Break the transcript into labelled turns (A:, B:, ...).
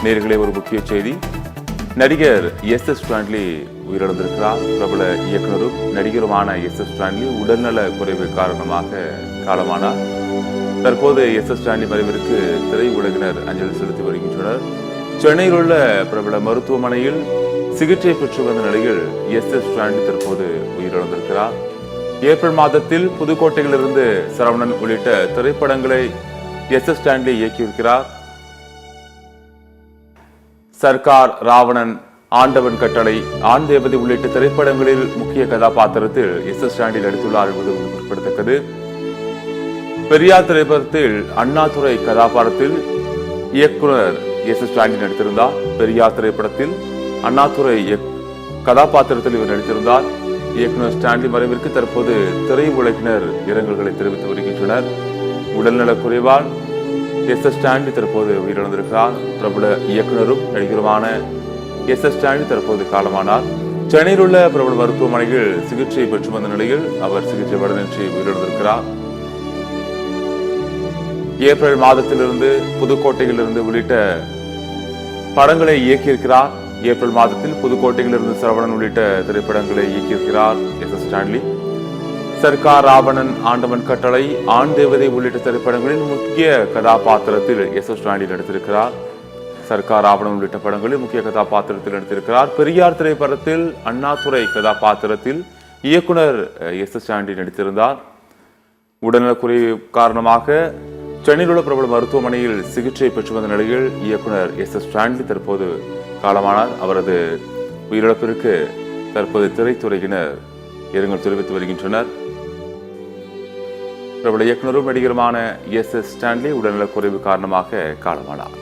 A: நேர்களே, ஒரு முக்கிய செய்தி. நடிகர் எஸ் ஸ்டான்லி உயிரிழந்திருக்கிறார். பிரபல இயக்குனரும் நடிகருமான எஸ் ஸ்டான்லி உடல்நல குறைவு காரணமாக காலமானார். தற்போது எஸ் ஸ்டான்லி மறைவிற்கு திரையுலகினர் அஞ்சலி செலுத்தி வருகின்றனர். சென்னையில் உள்ள பிரபல மருத்துவமனையில் சிகிச்சை பெற்று வந்த நிலையில் எஸ் ஸ்டான்லி தற்போது உயிரிழந்திருக்கிறார். ஏப்ரல் மாதத்தில் புதுக்கோட்டையிலிருந்து சரவணன் உள்ளிட்ட திரைப்படங்களை எஸ் ஸ்டான்லி இயக்கியிருக்கிறார். சர்க்கார், ராவணன், ஆண்டவன் கட்டளை, ஆண் தேவதை உள்ளிட்ட திரைப்படங்களில் முக்கிய கதாபாத்திரத்தில் எஸ் ஸ்டான்லி நடித்துள்ளார் என்பது குறிப்பிடத்தக்கது. பெரியார் திரைப்படத்தில் அண்ணாதுரை கதாபாத்திரத்தில் இயக்குனர் எஸ் ஸ்டான்லி நடித்திருந்தார். பெரியார் திரைப்படத்தில் அண்ணாதுரை கதாபாத்திரத்தில் இவர் நடித்திருந்தார். இயக்குனர் ஸ்டான்லி மறைவிற்கு தற்போது திரையுலகினர் இரங்கல்களை தெரிவித்து வருகின்றனர். உடல்நலக் குறைவால் எஸ் ஸ்டான்லி தற்போது உயிரிழந்திருக்கிறார். பிரபல இயக்குனரும் நடிகருமான எஸ் ஸ்டான்லி தற்போது காலமானார். சென்னையில் உள்ள பிரபல மருத்துவமனையில் சிகிச்சை பெற்று வந்த நிலையில் அவர் சிகிச்சை பலனின்றி உயிரிழந்திருக்கிறார். ஏப்ரல் மாதத்திலிருந்து புதுக்கோட்டையிலிருந்து உள்ளிட்ட படங்களை இயக்கியிருக்கிறார். ஏப்ரல் மாதத்தில் புதுக்கோட்டையிலிருந்து சரவணன் உள்ளிட்ட திரைப்படங்களை இயக்கியிருக்கிறார் எஸ் ஸ்டான்லி. சர்க்கார், ராவணன், ஆண்டவன் கட்டளை, ஆண் தேவதை உள்ளிட்ட திரைப்படங்களில் முக்கிய கதாபாத்திரத்தில் எஸ் ஸ்டான்லி நடித்திருக்கிறார். சர்க்கார், ராவணன் உள்ளிட்ட படங்களில் முக்கிய கதாபாத்திரத்தில் நடித்திருக்கிறார். பெரியார் திரைப்படத்தில் அண்ணாதுரை கதாபாத்திரத்தில் இயக்குனர் எஸ் ஸ்டான்லி நடித்திருந்தார். உடல்நலக்குறைவு காரணமாக சென்னையில் உள்ள பிரபல மருத்துவமனையில் சிகிச்சை பெற்று வந்த நிலையில் இயக்குனர் எஸ் ஸ்டான்லி தற்போது காலமானார். அவரது உயிரிழப்பிற்கு தற்போது திரைத்துறையினர் இரங்கல் தெரிவித்து வருகின்றனர். பிரபல இயக்குனரும் நடிகருமான எஸ் ஸ்டான்லி உடல்நலக் குறைவு காரணமாக காலமானார்.